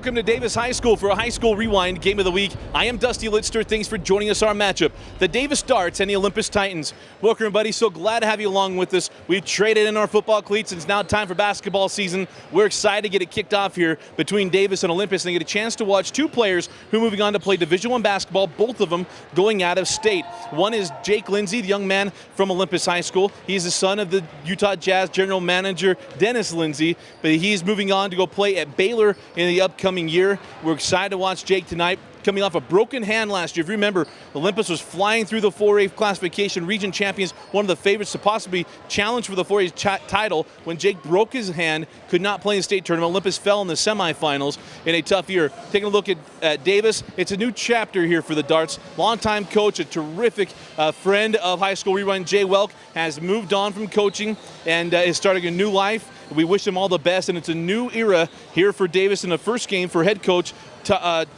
Welcome to Davis High School for a High School Rewind Game of the Week. I am Dusty LITSTER. Thanks for joining us. Our matchup, the Davis Darts and the Olympus Titans. Welcome, everybody. So glad to have you along with us. We've traded in our football cleats, and it's now time for basketball season. We're excited to get it kicked off here between Davis and Olympus and get a chance to watch two players who are moving on to play Division I basketball, both of them going out of state. One is Jake Lindsay, the young man from Olympus High School. He's the son of the Utah Jazz general manager, Dennis Lindsay, but he's moving on to go play at Baylor in the upcoming year. We're excited to watch Jake tonight, coming off a broken hand last year. If you remember, Olympus was flying through the 4A classification, region champions, one of the favorites to possibly challenge for the 4A title. When Jake broke his hand, could not play in the state tournament. Olympus fell in the semifinals in a tough year. Taking a look at Davis, it's a new chapter here for the Darts. Longtime coach, a terrific friend of High School Rewind, Jay Welk, has moved on from coaching and is starting a new life. We wish him all the best, and it's a new era here for Davis in the first game for head coach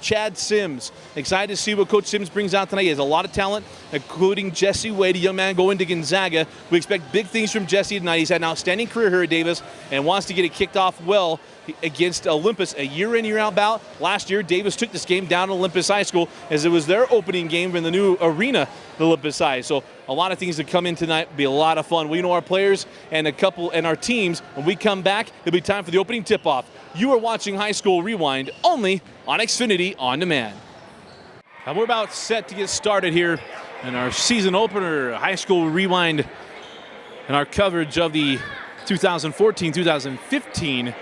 Chad Sims. Excited to see what Coach Sims brings out tonight. He has a lot of talent, including Jesse Wade, a young man going to Gonzaga. We expect big things from Jesse tonight. He's had an outstanding career here at Davis and wants to get it kicked off well against Olympus, a year-in, year-out bout. Last year, Davis took this game down to Olympus High School as it was their opening game in the new arena, Olympus High. So a lot of things to come in tonight. Be a lot of fun. We know our players and our teams. When we come back, it'll be time for the opening tip-off. You are watching High School Rewind only on Xfinity On Demand. And we're about set to get started here in our season opener, High School Rewind, and our coverage of the 2014-2015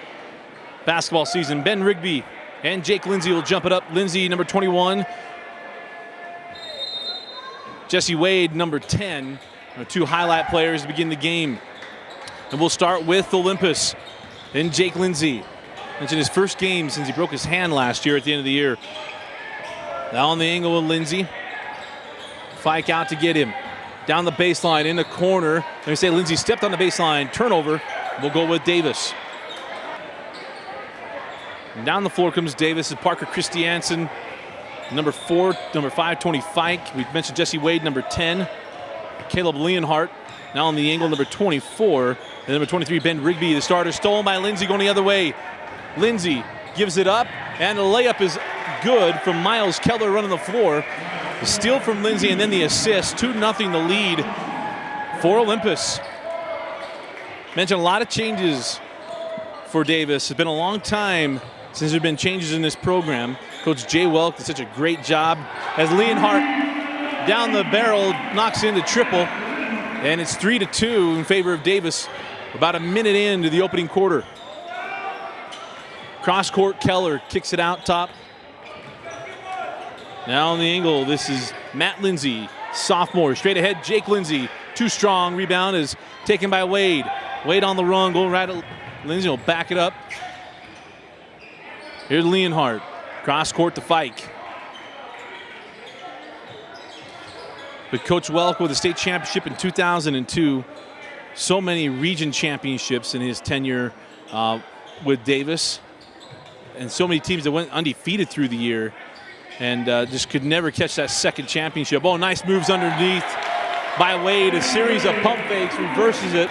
basketball season. Ben Rigby and Jake Lindsay will jump it up. Lindsay, number 21. Jesse Wade, number 10. Our two highlight players to begin the game. And we'll start with Olympus and Jake Lindsay. Mentioned his first game since he broke his hand last year at the end of the year. Now on the angle with Lindsay. Fike out to get him. Down the baseline in the corner. Let me say Lindsay stepped on the baseline. Turnover. We'll go with Davis. And down the floor comes Davis. Is Parker Christiansen, number 4, number 5, Tony Fike. We've mentioned Jesse Wade, number 10. Caleb Leonhardt, now on the angle, number 24. And number 23, Ben Rigby, the starter, stolen by Lindsay, going the other way. Lindsay gives it up, and the layup is good from Miles Keller running the floor. The steal from Lindsay, and then the assist. 2-0 the lead for Olympus. Mentioned a lot of changes for Davis. It's been a long time since there have been changes in this program. Coach Jay Welk did such a great job as Leonhardt down the barrel knocks into triple, and it's 3-2 in favor of Davis about a minute into the opening quarter. Cross court, Keller kicks it out top. Now on the angle, this is Matt Lindsay, sophomore. Straight ahead, Jake Lindsay, too strong. Rebound is taken by Wade. Wade on the run, going right at Lindsay, will back it up. Here's Leonhardt, cross court to Fike. But Coach Welk with the state championship in 2002, so many region championships in his tenure with Davis, and so many teams that went undefeated through the year and just could never catch that second championship. Oh, nice moves underneath by Wade. A series of pump fakes, reverses it.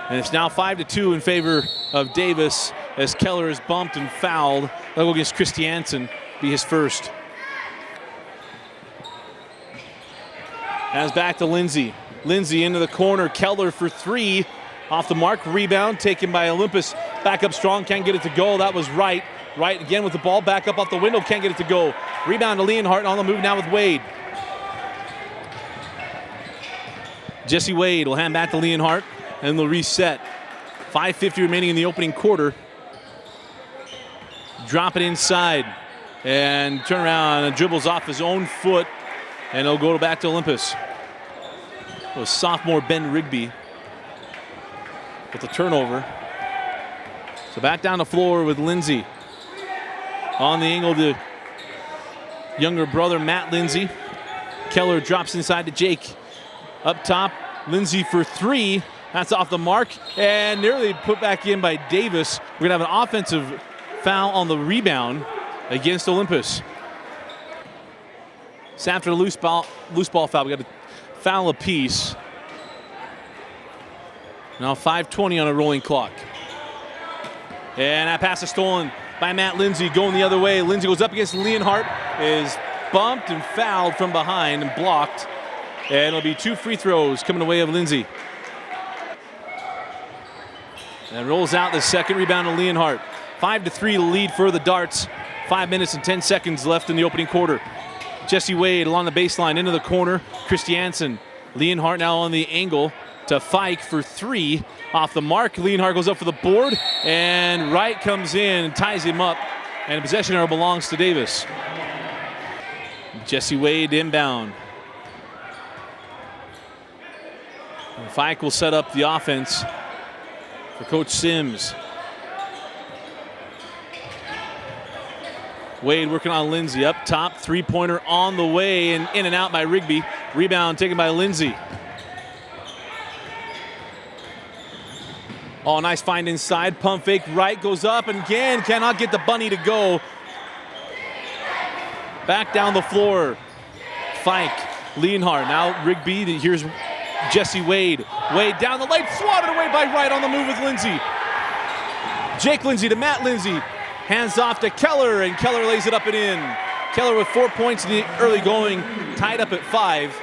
And it's now 5-2 in favor of Davis as Keller is bumped and fouled. That'll go against Christiansen, be his first. As back to Lindsay. Lindsay into the corner, Keller for 3. Off the mark, rebound taken by Olympus. Back up strong, can't get it to go. That was Wright. Wright again with the ball, back up off the window, can't get it to go. Rebound to Leonhardt, on the move now with Wade. Jesse Wade will hand back to Leonhardt, and they'll reset. 5:50 remaining in the opening quarter. Drop it inside, and turn around and dribbles off his own foot, and it'll go back to Olympus. So sophomore Ben Rigby with the turnover. So back down the floor with Lindsay. On the angle to younger brother Matt Lindsay. Keller drops inside to Jake. Up top, Lindsay for 3. That's off the mark and nearly put back in by Davis. We're going to have an offensive foul on the rebound against Olympus. So after the loose ball foul, we got to foul apiece. Now 5:20 on a rolling clock. And that pass is stolen by Matt Lindsay, going the other way. Lindsay goes up against Leonhardt, is bumped and fouled from behind and blocked. And it'll be 2 free throws coming away of Lindsay. And rolls out the second rebound to Leonhardt. 5-3 lead for the Darts. 5 minutes and 10 seconds left in the opening quarter. Jesse Wade along the baseline into the corner. Christensen. Leonhardt now on the angle to Fike for 3. Off the mark, Leonhardt goes up for the board, and Wright comes in and ties him up, and the possession arrow belongs to Davis. Jesse Wade inbound. And Fike will set up the offense for Coach Sims. Wade working on Lindsay up top, three-pointer on the way, and in and out by Rigby. Rebound taken by Lindsay. Oh, nice find inside. Pump fake. Wright goes up and again cannot get the bunny to go. Back down the floor. Fike. Leonhardt. Now Rigby. Here's Jesse Wade. Wade down the lane. Swatted away by Wright on the move with Lindsay. Jake Lindsay to Matt Lindsay. Hands off to Keller, and Keller lays it up and in. Keller with 4 points in the early going. Tied up at 5.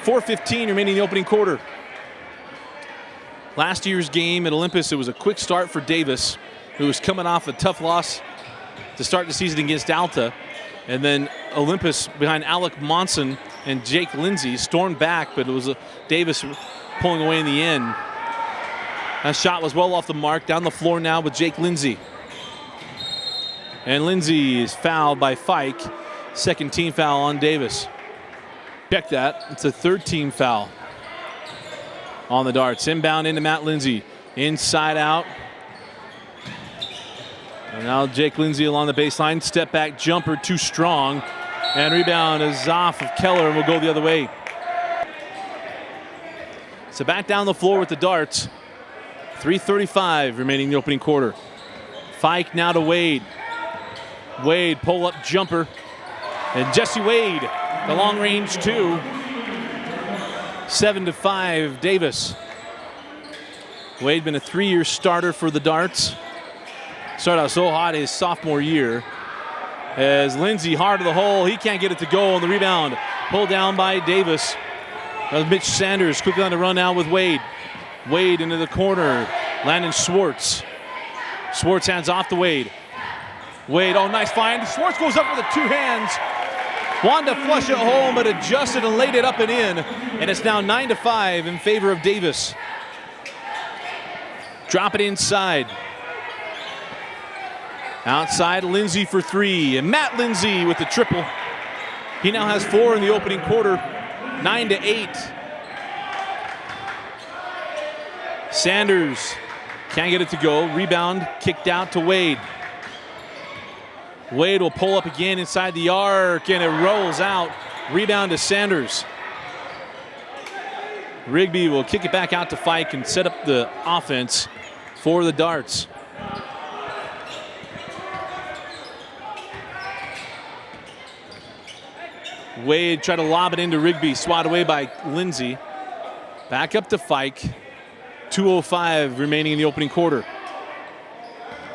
4:15 remaining in the opening quarter. Last year's game at Olympus, it was a quick start for Davis, who was coming off a tough loss to start the season against Alta. And then Olympus, behind Alec Monson and Jake Lindsay, stormed back, but it was Davis pulling away in the end. That shot was well off the mark. Down the floor now with Jake Lindsay. And Lindsay is fouled by Fike. Second team foul on Davis. Check that. It's a third team foul on the Darts. Inbound into Matt Lindsay. Inside out. And now Jake Lindsay along the baseline. Step back jumper too strong. And rebound is off of Keller and will go the other way. So back down the floor with the Darts. 3:35 remaining in the opening quarter. Fike now to Wade. Wade pull-up jumper. And Jesse Wade, the long range 2. 7-5 Davis. Wade been a 3-year starter for the Darts. Started out so hot his sophomore year. As Lindsay hard to the hole, he can't get it to go on the rebound. Pulled down by Davis. Mitch Sanders quickly on the run now with Wade. Wade into the corner. Landon Schwartz. Schwartz hands off to Wade. Wade, oh, nice find. Schwartz goes up with the 2 hands. Wanted to flush it home, but adjusted and laid it up and in. And it's now 9-5 in favor of Davis. Drop it inside. Outside, Lindsay for 3. And Matt Lindsay with the triple. He now has 4 in the opening quarter. 9-8. Sanders can't get it to go. Rebound kicked out to Wade. Wade will pull up again inside the arc, and it rolls out. Rebound to Sanders. Rigby will kick it back out to Fike and set up the offense for the Darts. Wade tried to lob it into Rigby, swatted away by Lindsay. Back up to Fike. 2:05 remaining in the opening quarter.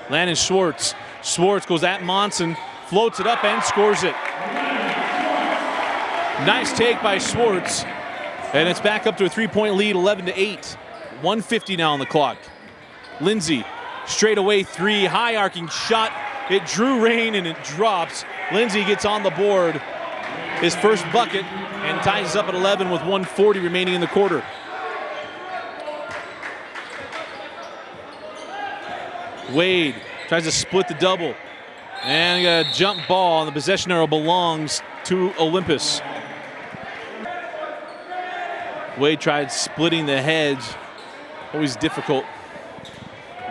Landon Schwartz. Schwartz goes at Monson, floats it up and scores it. Nice take by Schwartz. And it's back up to a 3-point lead, 11-8. 1:50 now on the clock. Lindsay, straight away 3, high arcing shot. It drew rain and it drops. Lindsay gets on the board. His first bucket and ties us up at 11 with 1:40 remaining in the quarter. Wade tries to split the double. And a jump ball, and the possession arrow belongs to Olympus. Wade tried splitting the hedge. Always difficult.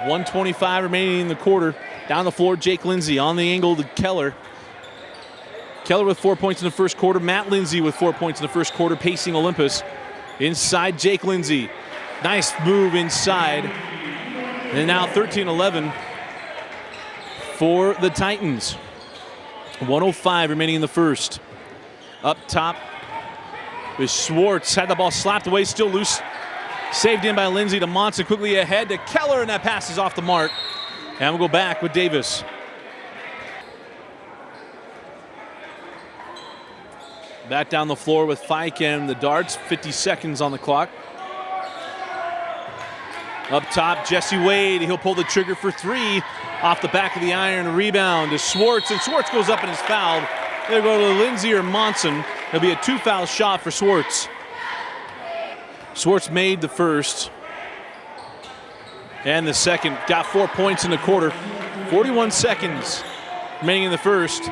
1:25 remaining in the quarter. Down the floor, Jake Lindsay on the angle to Keller. Keller with 4 points in the first quarter. Matt Lindsay with 4 points in the first quarter, pacing Olympus. Inside, Jake Lindsay. Nice move inside. And now 13-11 for the Titans. 1:05 remaining in the first. Up top with Schwartz. Had the ball slapped away, still loose. Saved in by Lindsay to Monson, quickly ahead to Keller, and that pass is off the mark. And we'll go back with Davis. Back down the floor with Fike and the darts, 50 seconds on the clock. Up top, Jesse Wade, he'll pull the trigger for three. Off the back of the iron, rebound to Schwartz, and Schwartz goes up and is fouled. They'll go to Lindsay or Monson. It'll be a two-foul shot for Schwartz. Schwartz made the first and the second. Got 4 points in the quarter. 41 seconds remaining in the first.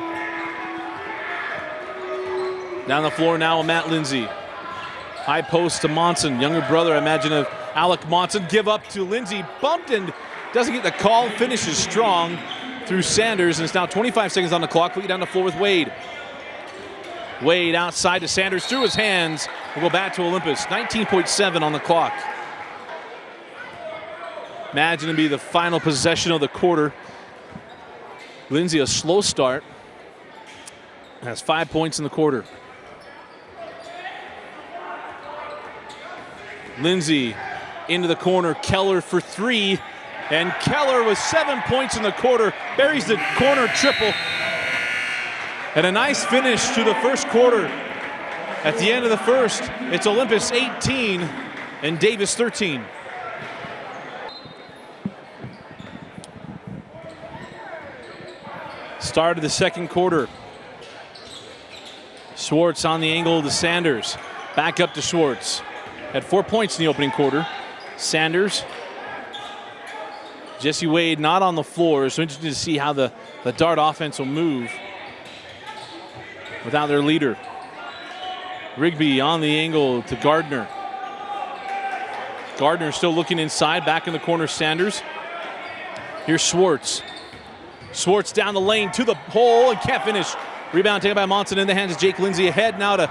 Down the floor now with Matt Lindsay. High post to Monson, younger brother, I imagine, of Alec Monson. Give up to Lindsay, bumped and doesn't get the call. Finishes strong through Sanders, and it's now 25 seconds on the clock. Quickly down the floor with Wade. Wade outside to Sanders, through his hands. We'll go back to Olympus. 19.7 on the clock. Imagine to be the final possession of the quarter. Lindsay, a slow start. Has 5 points in the quarter. Lindsay into the corner, Keller for three, and Keller with 7 points in the quarter, buries the corner triple. And a nice finish to the first quarter. At the end of the first, it's Olympus 18 and Davis 13. Start of the second quarter. Schwartz on the angle to Sanders. Back up to Schwartz. Had 4 points in the opening quarter. Sanders. Jesse Wade not on the floor, so interesting to see how the Dart offense will move without their leader. Rigby on the angle to Gardner. Gardner still looking inside, back in the corner, Sanders. Here's Schwartz. Schwartz down the lane to the hole and can't finish. Rebound taken by Monson in the hands of Jake Lindsay. Ahead now to,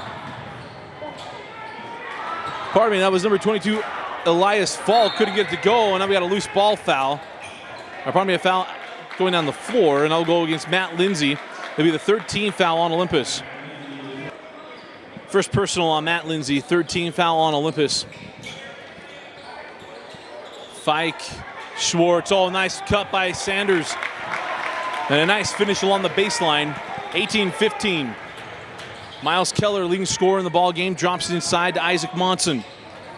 pardon me, that was number 22, Elias Falk. Couldn't get it to go, and now we got a loose ball foul. Or pardon me, a foul going down the floor, and I'll go against Matt Lindsay. It'll be the 13th foul on Olympus. First personal on Matt Lindsay, 13th foul on Olympus. Fike, Schwartz, oh, nice cut by Sanders. And a nice finish along the baseline, 18-15. Miles Keller, leading scorer in the ball game, drops it inside to Isaac Monson.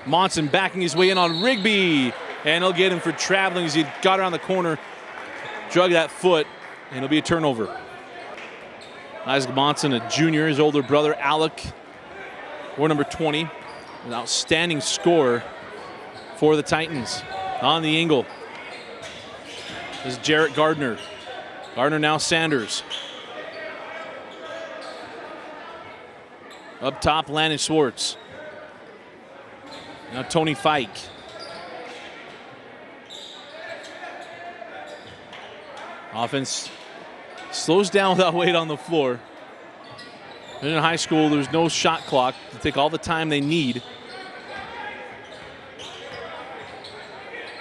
Monson backing his way in on Rigby, and he'll get him for traveling as he got around the corner, drug that foot, and it'll be a turnover. Isaac Monson, a junior, his older brother Alec, or number 20, an outstanding scorer for the Titans. On the angle is Jarrett Gardner. Gardner now Sanders. Up top, Landon Schwartz. Now Tony Fike. Offense slows down without weight on the floor. In high school, there's no shot clock to take all the time they need.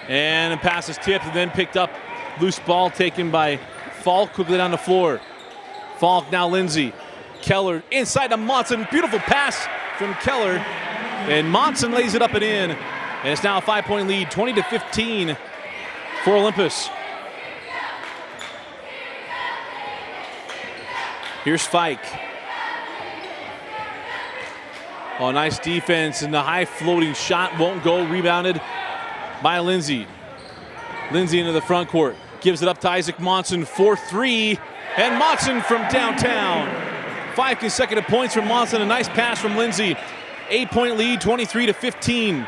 And a pass is tipped and then picked up. Loose ball taken by Falk, quickly down the floor. Falk now Lindsay. Keller inside to Monson. Beautiful pass from Keller. And Monson lays it up and in. And it's now a 5-point lead, 20-15 for Olympus. Here's Fike. Oh, nice defense, and the high floating shot won't go. Rebounded by Lindsay. Lindsay into the front court. Gives it up to Isaac Monson for three. And Monson from downtown. 5 consecutive points from Monson. A nice pass from Lindsay. 8-point lead, 23-15.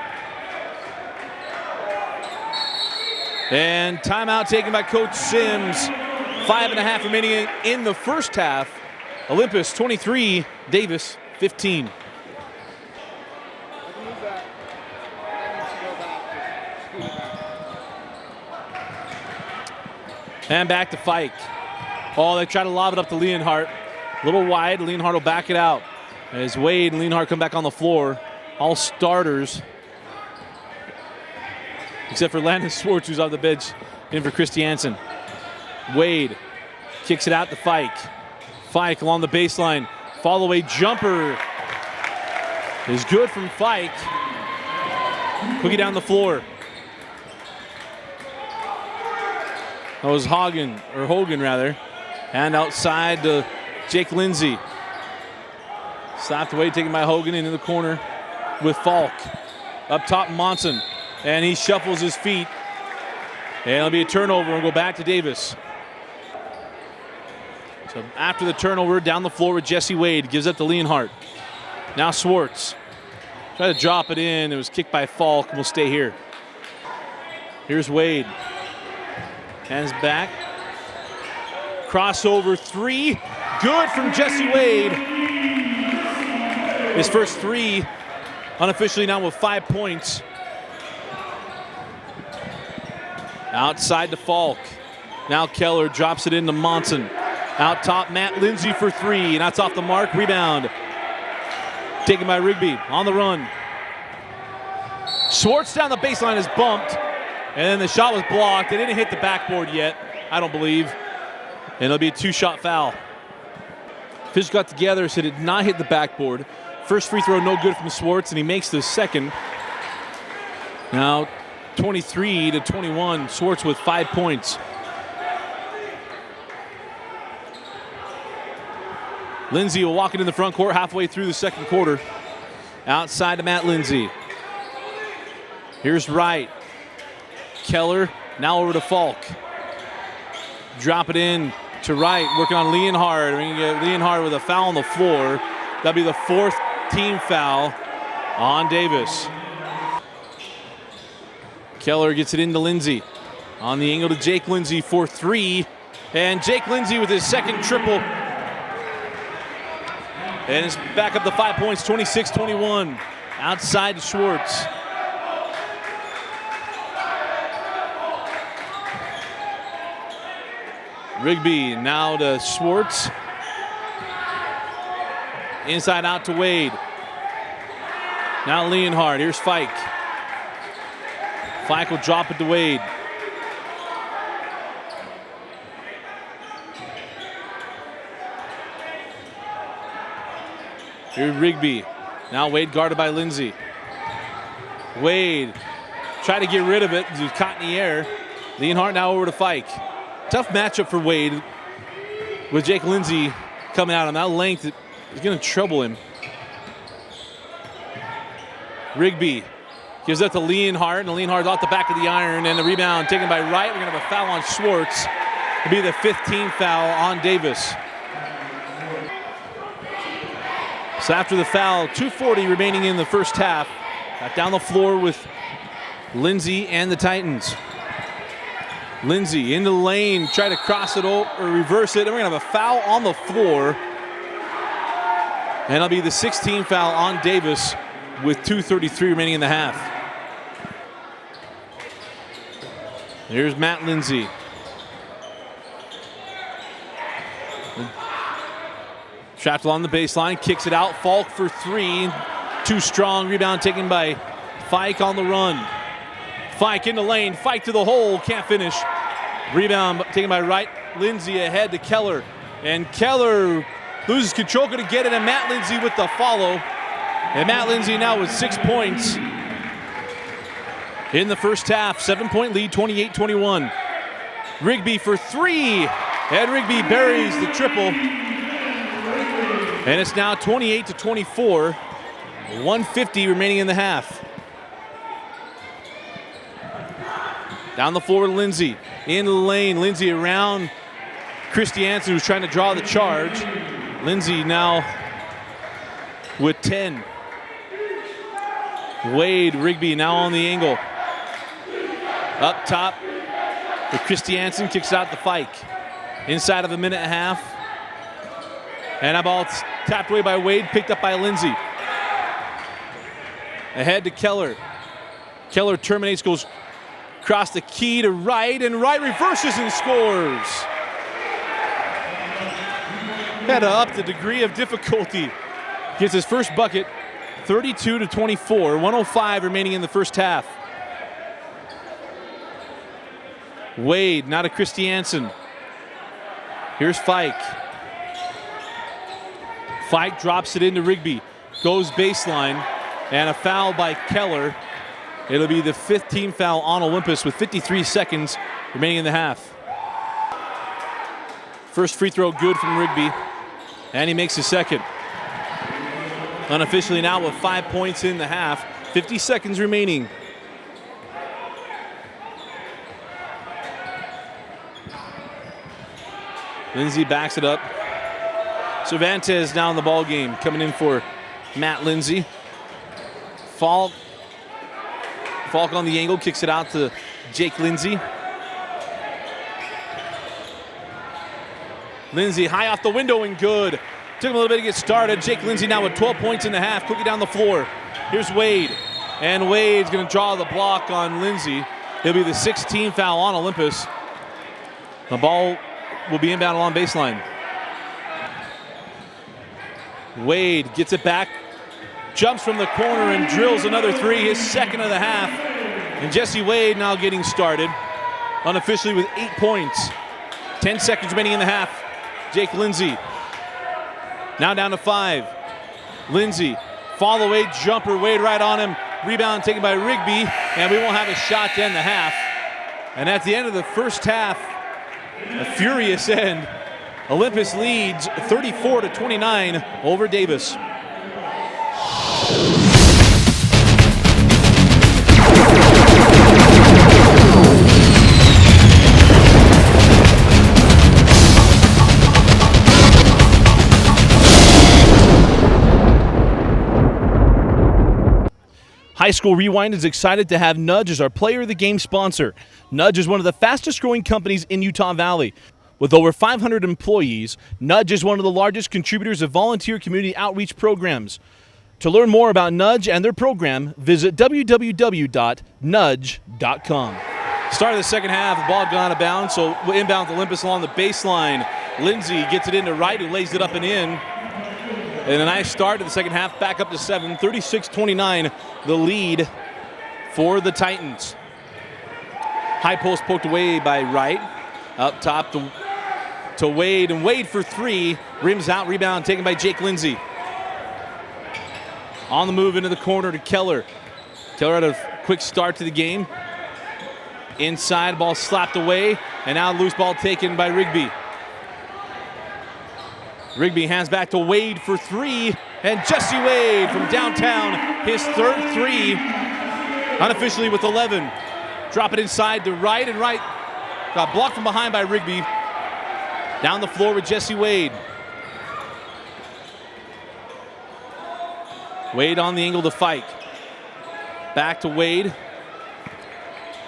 And timeout taken by Coach Sims. 5.5 remaining in the first half. Olympus 23, Davis 15. And back to Fike. Oh, they try to lob it up to Leonhardt. A little wide, Leonhardt will back it out. As Wade and Leonhardt come back on the floor. All starters. Except for Landon Schwartz, who's off the bench, in for Christensen. Wade kicks it out to Fike. Fike along the baseline. Follow away jumper is good from Fike. Cookie down the floor. That was Hogan rather. And outside to Jake Lindsey. Slapped away, taken by Hogan into the corner with Falk. Up top, Monson. And he shuffles his feet. And it'll be a turnover and go back to Davis. So after the turnover, down the floor with Jesse Wade. Gives up to Leonhardt. Now Swartz. Tried to drop it in. It was kicked by Falk. We'll stay here. Here's Wade. Hands back. Crossover three. Good from Jesse Wade. His first three, unofficially now with 5 points. Outside to Falk. Now Keller drops it into Monson. Out top, Matt Lindsay for three, and that's off the mark. Rebound. Taken by Rigby on the run. Swartz down the baseline is bumped, and then the shot was blocked. It didn't hit the backboard yet, I don't believe. And it'll be a two-shot foul. Fish got together, so it did not hit the backboard. First free throw no good from Swartz, and he makes the second. Now 23-21, Swartz with 5 points. Lindsay will walk it in the front court halfway through the second quarter. Outside to Matt Lindsay. Here's Wright. Keller now over to Falk. Drop it in to Wright, working on Leonhardt. We're going to get Leonhardt with a foul on the floor. That'll be the fourth team foul on Davis. Keller gets it into Lindsay. On the angle to Jake Lindsay for three. And Jake Lindsay with his second triple. And it's back up to 5 points, 26-21. Outside to Swartz. Rigby now to Swartz. Inside out to Wade. Now Leonhardt. Here's Fike. Fike will drop it to Wade. Here's Rigby. Now Wade guarded by Lindsay. Wade tried to get rid of it. He was caught in the air. Leonhardt now over to Fike. Tough matchup for Wade with Jake Lindsay coming out on that length. Is going to trouble him. Rigby gives that to Leonhardt, and Leonhardt's off the back of the iron, and the rebound taken by Wright. We're going to have a foul on Swartz. It'll be the 15th foul on Davis. So after the foul, 2:40 remaining in the first half. Back down the floor with Lindsay and the Titans. Lindsay into the lane, try to cross it or reverse it, and we're going to have a foul on the floor. And it'll be the 16th foul on Davis with 2:33 remaining in the half. Here's Matt Lindsay. Trapped along the baseline, kicks it out. Falk for three. Too strong. Rebound taken by Fike on the run. Fike in the lane. Fike to the hole. Can't finish. Rebound taken by Wright. Lindsay ahead to Keller. And Keller loses control. Going to get it. And Matt Lindsay with the follow. And Matt Lindsay now with 6 points in the first half. 7-point lead, 28-21. Rigby for three. And Rigby buries the triple. And it's now 28-24. 1:50 remaining in the half. Down the floor to Lindsay. In the lane. Lindsay around Christiansen, who's trying to draw the charge. Lindsay now with 10. Wade, Rigby now on the angle. Up top with Christiansen, kicks out the Fike. Inside of a minute and a half. And that ball tapped away by Wade, picked up by Lindsay. Ahead to Keller. Keller terminates, goes across the key to Wright, and Wright reverses and scores. Had to up the degree of difficulty. Gets his first bucket, 32-24, 1:05 remaining in the first half. Wade, now to Christiansen. Here's Fike. Fike drops it into Rigby. Goes baseline, and a foul by Keller. It'll be the 5th team foul on Olympus with 53 seconds remaining in the half. First free throw good from Rigby, and he makes his second. Unofficially now with 5 points in the half, 50 seconds remaining. Lindsay backs it up. Cervantes now in the ball game, coming in for Matt Lindsay. Falk on the angle, kicks it out to Jake Lindsay. Lindsay high off the window and good. Took him a little bit to get started. Jake Lindsay now with 12 points in the half, quickly down the floor. Here's Wade, and Wade's gonna draw the block on Lindsay. He'll be the 6th team foul on Olympus. The ball will be inbound along baseline. Wade gets it back, jumps from the corner and drills another three, his second of the half. And Jesse Wade now getting started, unofficially with 8 points. 10 seconds remaining in the half. Jake Lindsay now down to 5. Lindsay, fall away jumper, Wade right on him. Rebound taken by Rigby, and we won't have a shot to end the half. And at the end of the first half, a furious end. Olympus leads 34-29 over Davis. High School Rewind is excited to have Nudge as our Player of the Game sponsor. Nudge is one of the fastest growing companies in Utah Valley. With over 500 employees, Nudge is one of the largest contributors of volunteer community outreach programs. To learn more about Nudge and their program, visit www.nudge.com. Start of the second half, the ball gone out of bounds, so inbound to Olympus along the baseline. Lindsay gets it into Wright, who lays it up and in. And a nice start to the second half, back up to 7, 36-29, the lead for the Titans. High post poked away by Wright. Up top to Wade, and Wade for 3. Rims out, rebound taken by Jake Lindsay. On the move into the corner to Keller. Keller had a quick start to the game. Inside, ball slapped away, and now loose ball taken by Rigby. Rigby hands back to Wade for 3, and Jesse Wade from downtown, his 3rd 3, unofficially with 11. Drop it inside to Wright, and Wright got blocked from behind by Rigby. Down the floor with Jesse Wade. Wade on the angle to Fike. Back to Wade.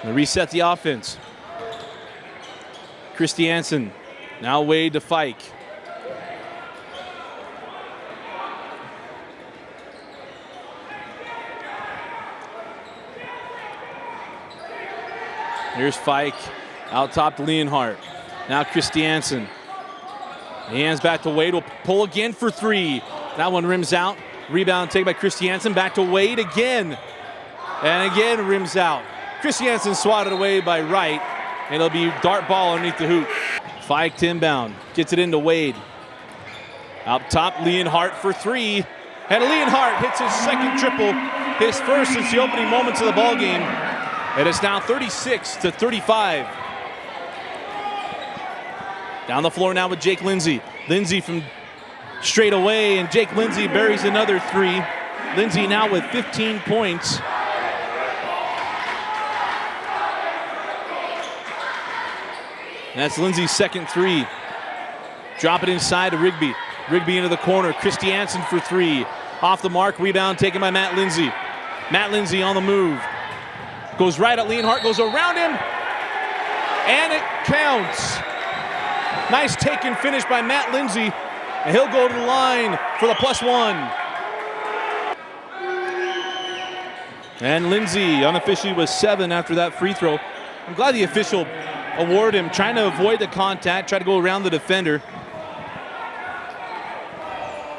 And reset the offense. Christiansen. Now Wade to Fike. Here's Fike, out top to Leonhardt. Now Christiansen. Hands back to Wade, will pull again for 3. That one rims out. Rebound taken by Christiansen, back to Wade again. And again rims out. Christiansen swatted away by Wright, and it'll be dart ball underneath the hoop. Fike inbound, gets it into Wade. Out top, Leonhardt for 3. And Leonhardt hits his second triple, his first since the opening moments of the ball game. And it's now 36-35. Down the floor now with Jake Lindsay. Lindsay from straight away, and Jake Lindsay buries another 3. Lindsay now with 15 points. And that's Lindsay's second 3. Drop it inside to Rigby. Rigby into the corner. Christiansen for 3. Off the mark, rebound taken by Matt Lindsay. Matt Lindsay on the move. Goes right at Leonhardt, goes around him, and it counts. Nice take and finish by Matt Lindsay, and he'll go to the line for the +1. And Lindsay unofficially was 7 after that free throw. I'm glad the official awarded him, trying to avoid the contact, try to go around the defender.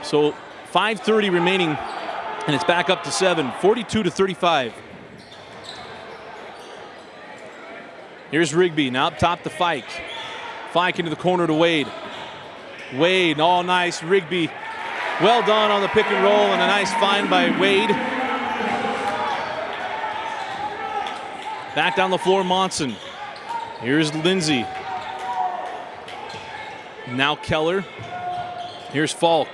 So 5:30 remaining, and it's back up to 7, 42-35. Here's Rigby, now up top to Fike. Fike into the corner to Wade. Wade, all nice, Rigby. Well done on the pick and roll, and a nice find by Wade. Back down the floor, Monson. Here's Lindsay. Now Keller. Here's Falk.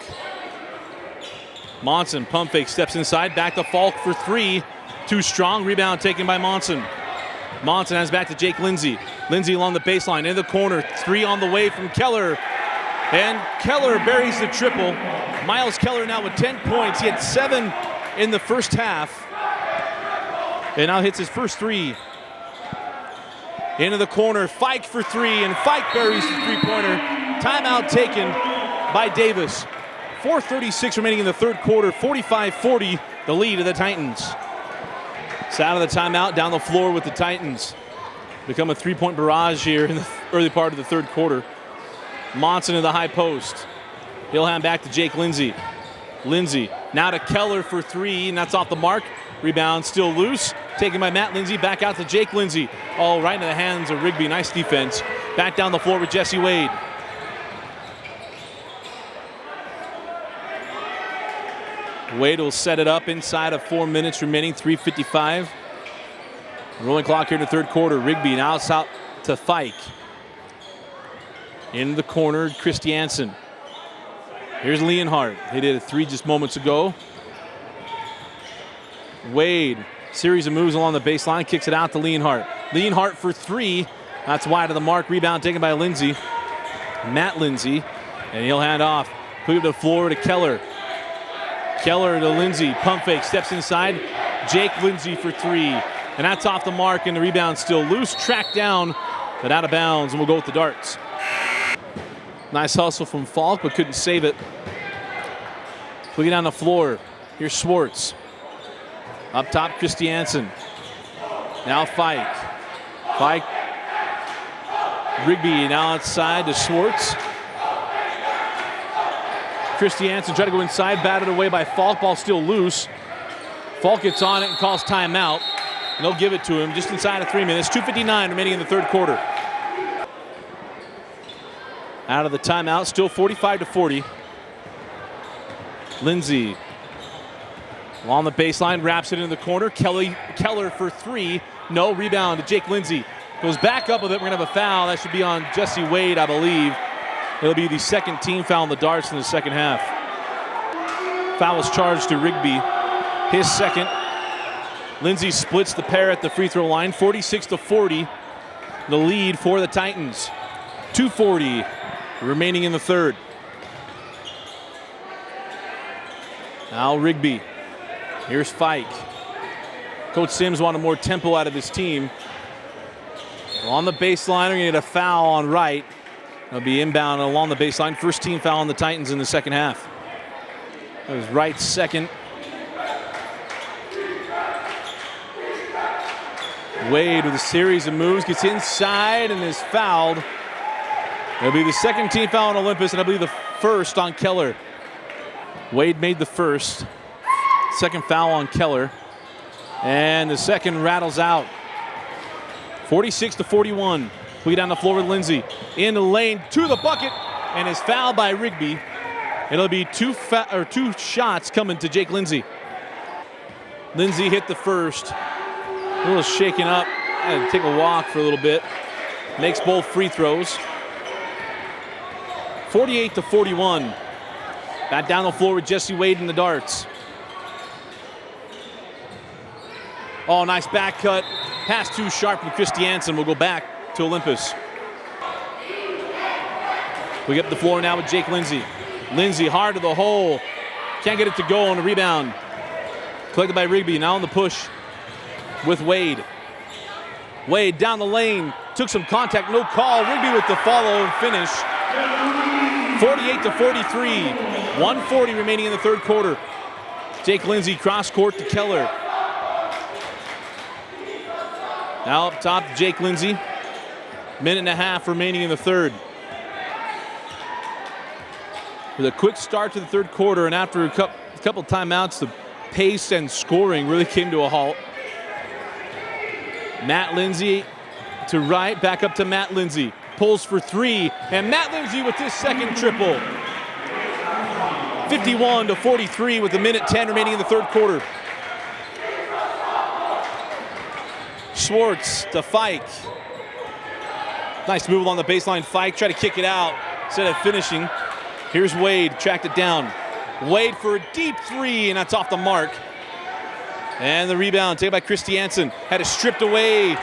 Monson, pump fake, steps inside. Back to Falk for three. Too strong. Rebound taken by Monson. Monson has back to Jake Lindsay. Lindsay along the baseline, in the corner. Three on the way from Keller. And Keller buries the triple. Miles Keller now with 10 points. He had 7 in the first half. And now hits his first three. Into the corner, Fike for three, and Fike buries the three-pointer. Timeout taken by Davis. 4:36 remaining in the third quarter, 45-40, the lead of the Titans. It's out of the timeout, down the floor with the Titans. Become a three-point barrage here in the early part of the third quarter. Monson in the high post. He'll hand back to Jake Lindsay. Lindsay now to Keller for three, and that's off the mark. Rebound still loose. Taken by Matt Lindsay. Back out to Jake Lindsay. Oh, right into the hands of Rigby. Nice defense. Back down the floor with Jesse Wade. Wade will set it up inside of 4 minutes remaining. 3:55. Rolling clock here in the third quarter. Rigby now it's out to Fike. In the corner, Christiansen. Here's Leonhardt. He did a three just moments ago. Wade, series of moves along the baseline, kicks it out to Leonhardt. Leonhardt for three. That's wide of the mark. Rebound taken by Lindsay. Matt Lindsay. And he'll hand off. Put it to the floor to Keller. Keller to Lindsay. Pump fake. Steps inside. Jake Lindsay for three. And that's off the mark, and the rebound still loose. Tracked down, but out of bounds, and we'll go with the darts. Nice hustle from Falk, but couldn't save it. Looking down the floor. Here's Schwartz. Up top, Christiansen. Now Fike. Fike. Rigby now outside to Schwartz. Christiansen trying to go inside, batted away by Falk. Ball still loose. Falk gets on it and calls timeout. And they'll give it to him just inside of 3 minutes. 2:59 remaining in the third quarter. Out of the timeout, still 45-40. Lindsay along the baseline, wraps it in the corner. Keller for three. No, rebound to Jake Lindsay. Goes back up with it. We're going to have a foul. That should be on Jesse Wade, I believe. It'll be the second team foul on the darts in the second half. Foul is charged to Rigby. His second. Lindsay splits the pair at the free throw line. 46-40. The lead for the Titans. 2:40 remaining in the third. Now Rigby. Here's Fike. Coach Sims wanted more tempo out of his team. On the baseline, we're going to get a foul on Wright. It'll be inbound along the baseline. First team foul on the Titans in the second half. That was Wright's second. Wade with a series of moves, gets inside and is fouled. It'll be the second team foul on Olympus, and I believe the first on Keller. Wade made the first. Second foul on Keller. And the second rattles out. 46-41. We get down the floor with Lindsay. In the lane, to the bucket, and is fouled by Rigby. It'll be two shots coming to Jake Lindsay. Lindsay hit the first. A little shaken up. Had to take a walk for a little bit. Makes both free throws. 48-41. Back down the floor with Jesse Wade in the darts. Oh, nice back cut. Pass too sharp from Christiansen. Will go back to Olympus. We get the floor now with Jake Lindsay. Lindsay hard to the hole. Can't get it to go on the rebound. Collected by Rigby. Now on the push with Wade. Wade down the lane. Took some contact. No call. Rigby with the follow and finish. 48-43. 1:40 remaining in the third quarter. Jake Lindsay cross court to Keller. Now up top, Jake Lindsay. Minute and a half remaining in the third. With a quick start to the third quarter, and after a couple timeouts, the pace and scoring really came to a halt. Matt Lindsay to right, back up to Matt Lindsay. Pulls for three, and Matt Lindsay with his second triple. 51-43 with a minute 10 remaining in the third quarter. Swartz to Fike. Nice move along the baseline. Fike try to kick it out instead of finishing. Here's Wade, tracked it down. Wade for a deep three, and that's off the mark. And the rebound taken by CHRISTENSEN. Had it stripped away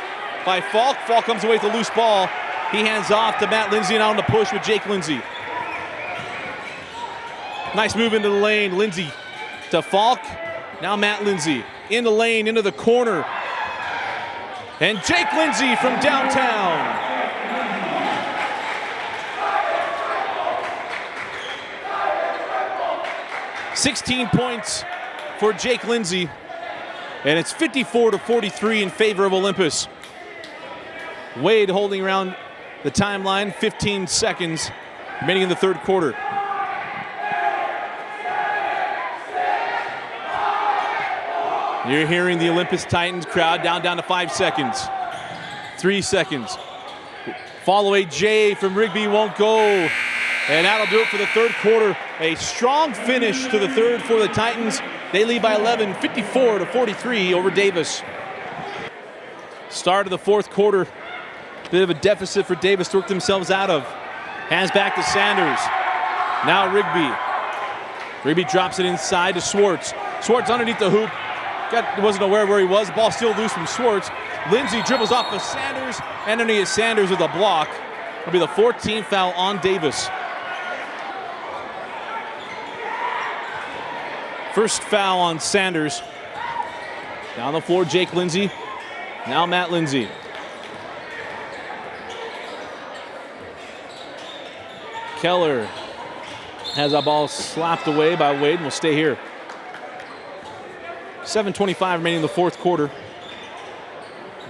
by Falk. Falk comes away with the loose ball. He hands off to Matt Lindsay and out on the push with Jake Lindsay. Nice move into the lane. Lindsay to Falk. Now Matt Lindsay in the lane, into the corner. And Jake Lindsay from downtown. $16 points for Jake Lindsay. And it's 54-43 in favor of Olympus. Wade holding around the timeline, 15 seconds remaining in the third quarter. You're hearing the Olympus Titans crowd down to 5 seconds. 3 seconds. Fall away Jay from Rigby won't go. And that'll do it for the third quarter. A strong finish to the third for the Titans. They lead by 11, 54-43 over Davis. Start of the fourth quarter. Bit of a deficit for Davis to work themselves out of. Hands back to Sanders. Now Rigby. Rigby drops it inside to Swartz. Swartz underneath the hoop. Wasn't aware where he was. Ball still loose from Swartz. Lindsay dribbles off of Sanders. And underneath Sanders with a block. It'll be the 14th foul on Davis. First foul on Sanders. Down the floor, Jake Lindsay. Now Matt Lindsay. Keller has that ball slapped away by Wade and will stay here. 7:25 remaining in the fourth quarter.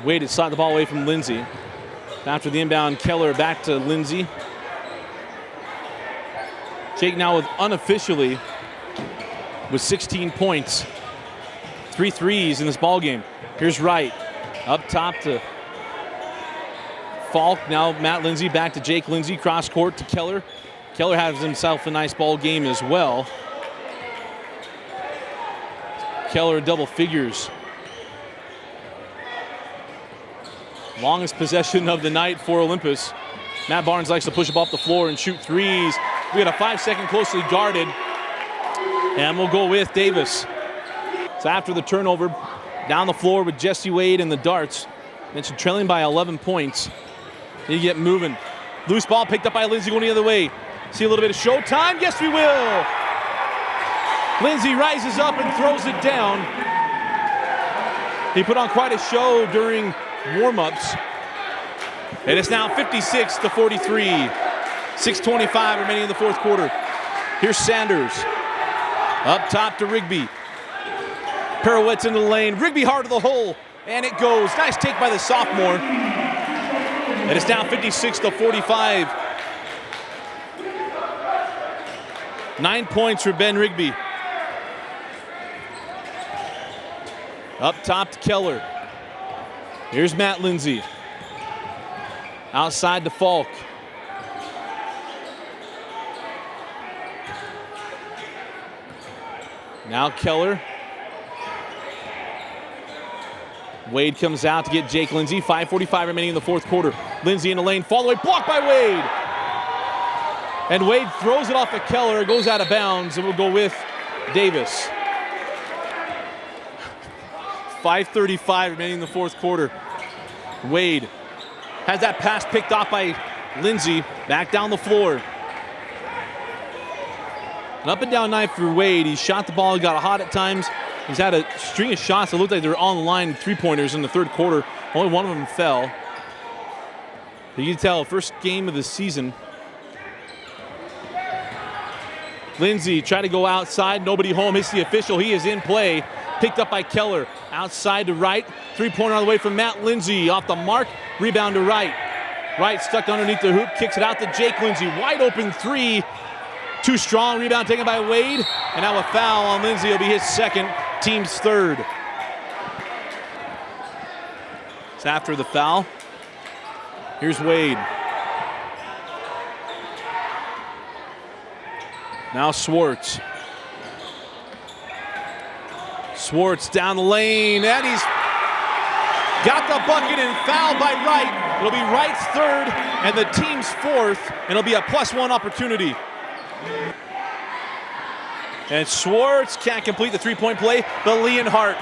Wade had slid the ball away from Lindsay. After the inbound, Keller back to Lindsay. Jake now unofficially with 16 points. 3 threes in this ball game. Here's Wright. Up top to Falk. Now Matt Lindsay back to Jake Lindsay. Cross court to Keller. Keller has himself a nice ball game as well. Keller double figures. Longest possession of the night for Olympus. Matt Barnes likes to push up off the floor and shoot threes. We got a 5-second closely guarded. And we'll go with Davis. So after the turnover, down the floor with Jesse Wade and the darts. Mentioned trailing by 11 points. They get moving. Loose ball picked up by Lindsay going the other way. See a little bit of showtime? Yes, we will. Lindsay rises up and throws it down. He put on quite a show during warm-ups. And it's now 56-43. 6:25 remaining in the fourth quarter. Here's Sanders. Up top to Rigby. Pirouettes into the lane. Rigby hard to the hole. And it goes. Nice take by the sophomore. And it's now 56-45. 9 points for Ben Rigby. Up top to Keller. Here's Matt Lindsay. Outside to Falk. Now Keller. Wade comes out to get Jake Lindsay. 5:45 remaining in the fourth quarter. Lindsay in the lane. Fall away. Blocked by Wade. And Wade throws it off of Keller. It goes out of bounds. And we'll go with Davis. 5:35 remaining in the fourth quarter. Wade has that pass picked off by Lindsay. Back down the floor. An up and down night for Wade. He shot the ball, got hot at times. He's had a string of shots that looked like they were on the line, three-pointers in the third quarter. Only one of them fell. But you can tell, first game of the season. Lindsay tried to go outside, nobody home. Hits the official, he is in play. Picked up by Keller. Outside to Wright. Three-pointer on the way from Matt Lindsay. Off the mark, rebound to Wright. Wright stuck underneath the hoop, kicks it out to Jake Lindsay. Wide open three. Too strong, rebound taken by Wade. And now a foul on Lindsay. It'll be his second, team's third. It's after the foul. Here's Wade. Now Swartz. Swartz down the lane, and he's Got the bucket and fouled by Wright. It'll be Wright's third and the team's fourth, and it'll be a +1 opportunity. And Schwartz can't complete the three-point play, but Leonhardt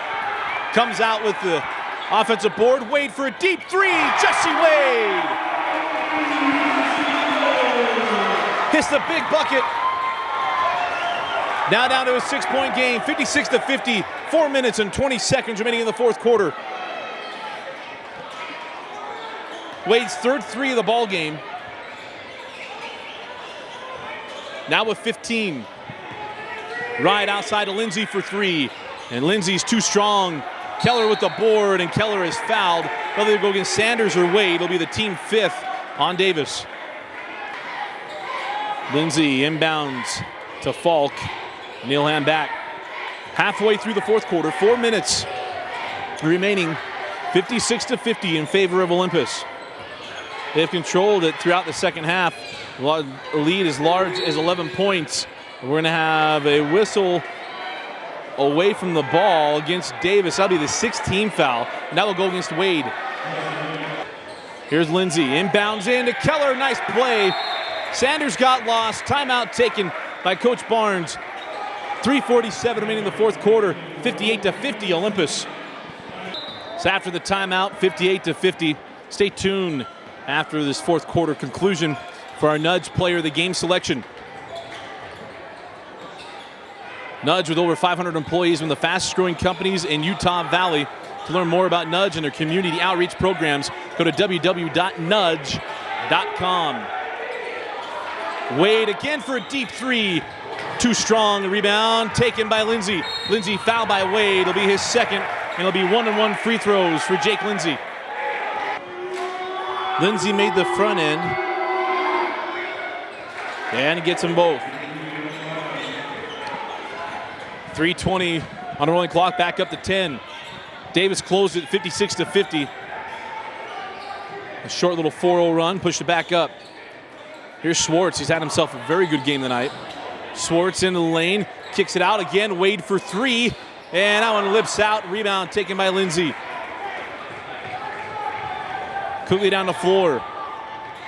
comes out with the offensive board. Wade for a deep three. Jesse Wade hits the big bucket. Now down to a 6-point game, 56-50, 4 minutes and 20 seconds remaining in the fourth quarter. Wade's third three of the ball game. Now with 15. Right outside of Lindsay for three. And Lindsay's too strong. Keller with the board, and Keller is fouled. Whether they go against Sanders or Wade, it'll be the team fifth on Davis. Lindsay inbounds to Falk. Nealham back. Halfway through the fourth quarter, 4 minutes remaining. 56-50 in favor of Olympus. They've controlled it throughout the second half. A lead as large as 11 points. We're going to have a whistle away from the ball against Davis. That'll be the 6th team foul, and that will go against Wade. Here's Lindsay, inbounds into Keller, nice play. Sanders got lost, timeout taken by Coach Barnes. 3:47 remaining in the fourth quarter, 58-50 Olympus. So after the timeout, 58-50. Stay tuned after this fourth quarter conclusion for our Nudge Player of the Game selection. Nudge, with over 500 employees, one of the fastest growing companies in Utah Valley. To learn more about Nudge and their community outreach programs, go to www.nudge.com. Wade again for a deep three. Too strong. Rebound taken by Lindsay. Lindsay fouled by Wade. It'll be his second, and it'll be 1-and-1 free throws for Jake Lindsay. Lindsay made the front end, and he gets them both. 3:20 on the rolling clock, back up to 10. Davis closed it 56-50. A short little 4-0 run, pushed it back up. Here's Schwartz. He's had himself a very good game tonight. Schwartz into the lane, kicks it out again. Wade for three, and that one lips out. Rebound taken by Lindsay. Quickly down the floor.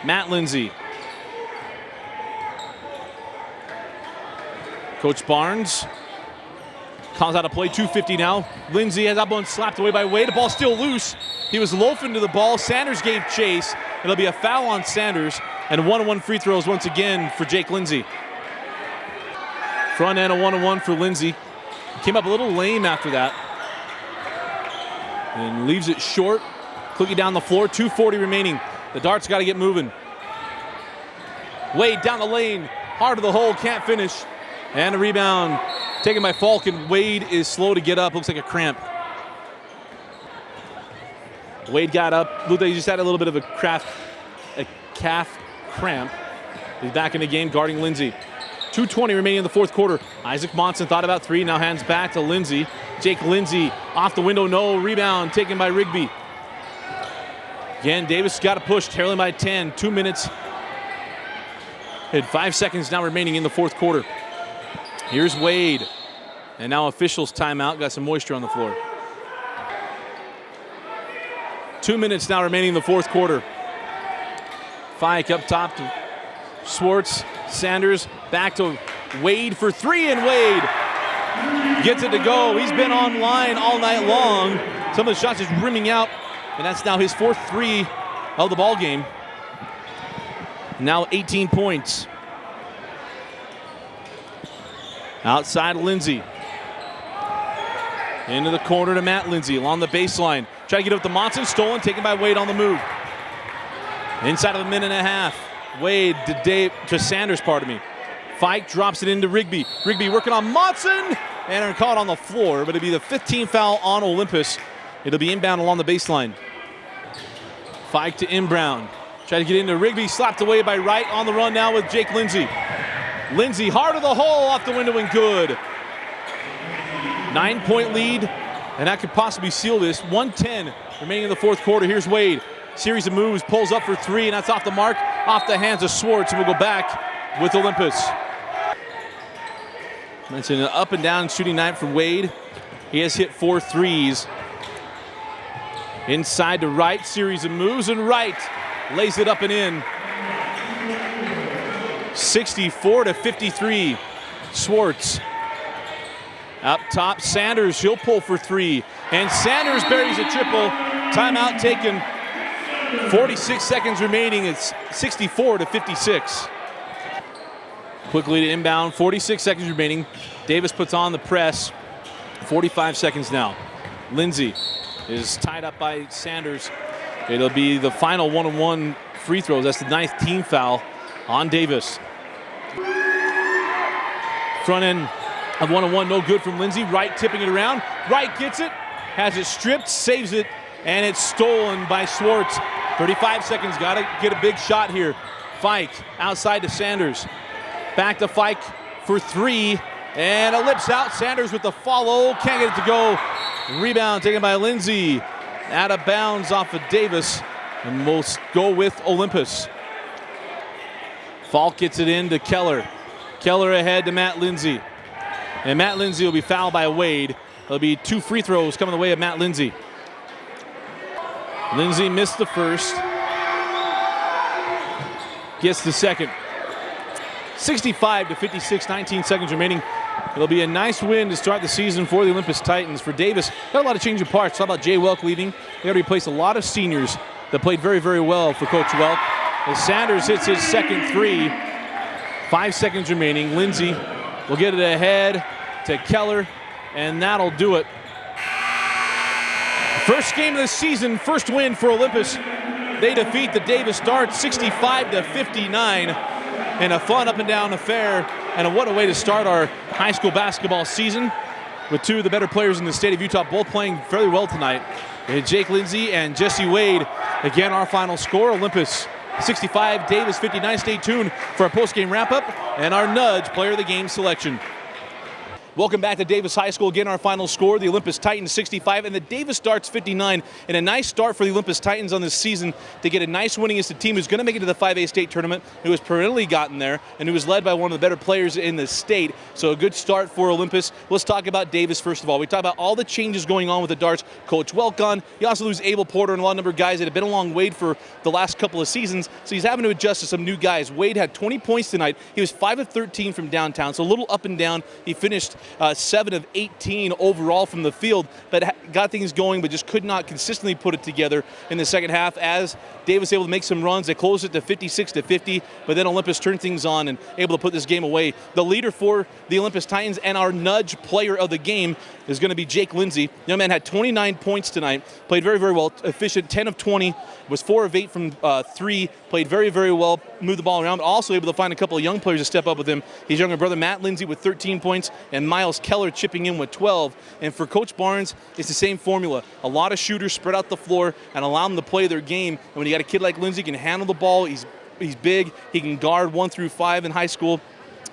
Matt Lindsay. Coach Barnes calls out a play, 2:50 now. Lindsay has that one slapped away by Wade. The ball still loose. He was loafing to the ball. Sanders gave chase. It'll be a foul on Sanders, and 1-and-1 free throws once again for Jake Lindsay. Front end a 1-and-1 for Lindsay. Came up a little lame after that. And leaves it short. Quickly down the floor, 2:40 remaining. The Darts got to get moving. Wade down the lane, hard to the hole, can't finish. And a rebound taken by Falk, and Wade is slow to get up. Looks like a cramp. Wade got up. Looked like he just had a little bit of a calf cramp. He's back in the game guarding Lindsay. 2:20 remaining in the fourth quarter. Isaac Monson thought about three, now hands back to Lindsay. Jake Lindsay off the window, no. Rebound taken by Rigby. Again, Davis got to push, trailing by 10. 2 minutes and 5 seconds now remaining in the fourth quarter. Here's Wade. And now officials timeout. Got some moisture on the floor. 2 minutes now remaining in the fourth quarter. Fike up top to Schwartz. Sanders back to Wade for three, and Wade gets it to go. He's been online all night long. Some of the shots just rimming out, and that's now his fourth three of the ball game. Now 18 points. Outside Lindsay. Into the corner to Matt Lindsay along the baseline. Try to get up to Monson, stolen, taken by Wade on the move. Inside of a minute and a half. Wade to Sanders, pardon me. Fike drops it into Rigby. Rigby working on Monson, and caught on the floor, but it'll be the 15th foul on Olympus. It'll be inbound along the baseline. Fike to Brown. Try to get into Rigby, slapped away by Wright. On the run now with Jake Lindsay. Lindsay hard of the hole, off the window and good. 9-point lead, and that could possibly seal this. 1:10 remaining in the fourth quarter. Here's Wade. Series of moves, pulls up for three, and that's off the mark, off the hands of Schwartz, and we'll go back with Olympus. It's an up and down shooting night for Wade. He has hit 4 threes. Inside to right, series of moves, and right lays it up and in. 64-53. Swartz. Up top, Sanders, he'll pull for three. And Sanders buries a triple. Timeout taken. 46 seconds remaining. It's 64-56. Quickly to inbound, 46 seconds remaining. Davis puts on the press. 45 seconds now. Lindsay is tied up by Sanders. It'll be the final one-on-one free throws. That's the 9th team foul on Davis. Front end of one-on-one, no good from Lindsay. Wright tipping it around. Wright gets it, has it stripped, saves it, and it's stolen by Swartz. 35 seconds, got to get a big shot here. Fike outside to Sanders. Back to Fike for three, and a lips out. Sanders with the follow, can't get it to go. Rebound taken by Lindsay. Out of bounds off of Davis, and we'll go with Olympus. Falk gets it in to Keller. Keller ahead to Matt Lindsay. And Matt Lindsay will be fouled by Wade. There'll be 2 free throws coming the way of Matt Lindsay. Lindsay missed the first. Gets the second. 65-56, 19 seconds remaining. It'll be a nice win to start the season for the Olympus Titans. For Davis, got a lot of change of parts. Talk about Jay Welk leaving. They already replaced a lot of seniors that played very, very well for Coach Welk. As Sanders hits his second three. 5 seconds remaining. Lindsay will get it ahead to Keller, and that'll do it. First game of the season, first win for Olympus. They defeat the Davis Darts 65-59 in a fun up and down affair. And what a way to start our high school basketball season with 2 of the better players in the state of Utah both playing very well tonight. Jake Lindsay and Jesse Wade. Again, our final score, Olympus 65, Davis 59. Stay tuned for our post-game wrap-up and our Nudge Player of the Game selection. Welcome back to Davis High School. Again, our final score, the Olympus Titans 65 and the Davis Darts 59. And a nice start for the Olympus Titans on this season to get a nice win against a team who's going to make it to the 5A state tournament, who has perennially gotten there, and who was led by one of the better players in the state. So a good start for Olympus. Let's talk about Davis first of all. We talk about all the changes going on with the Darts. Coach Welk gone. You also lose Abel Porter and a lot number of guys that have been along Wade for the last couple of seasons. So he's having to adjust to some new guys. Wade had 20 points tonight. He was 5 of 13 from downtown, so a little up and down. He finished 7 of 18 overall from the field, but got things going, but just could not consistently put it together in the second half. As Davis able to make some runs, they closed it to 56-50, but then Olympus turned things on and able to put this game away. The leader for the Olympus Titans and our Nudge Player of the Game is going to be Jake Lindsay. The young man had 29 points tonight, played very, very well, efficient, 10 of 20, was 4 of 8 from 3, played very, very well, moved the ball around, but also able to find a couple of young players to step up with him. His younger brother, Matt Lindsay, with 13 points, and Miles Keller chipping in with 12. And for Coach Barnes, it's the same formula. A lot of shooters spread out the floor and allow them to play their game. And when you got a kid like Lindsay, he can handle the ball, he's big, he can guard 1 through 5 in high school.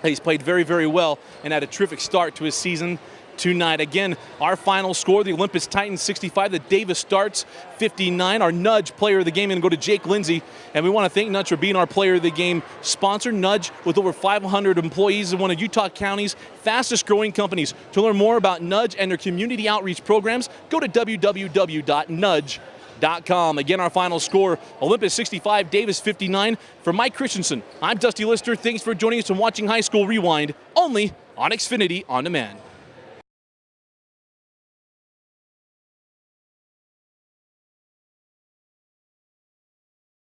He's played very, very well and had a terrific start to his season tonight. Again, our final score, the Olympus Titans 65, the Davis Darts 59. Our Nudge Player of the Game going to go to Jake Lindsay. And we want to thank Nudge for being our Player of the Game sponsor. Nudge, with over 500 employees, is one of Utah County's fastest growing companies. To learn more about Nudge and their community outreach programs, go to www.nudge.com. Again, our final score, Olympus 65, Davis 59. For Mike Christensen, I'm Dusty Lister. Thanks for joining us and watching High School Rewind, only on Xfinity On Demand.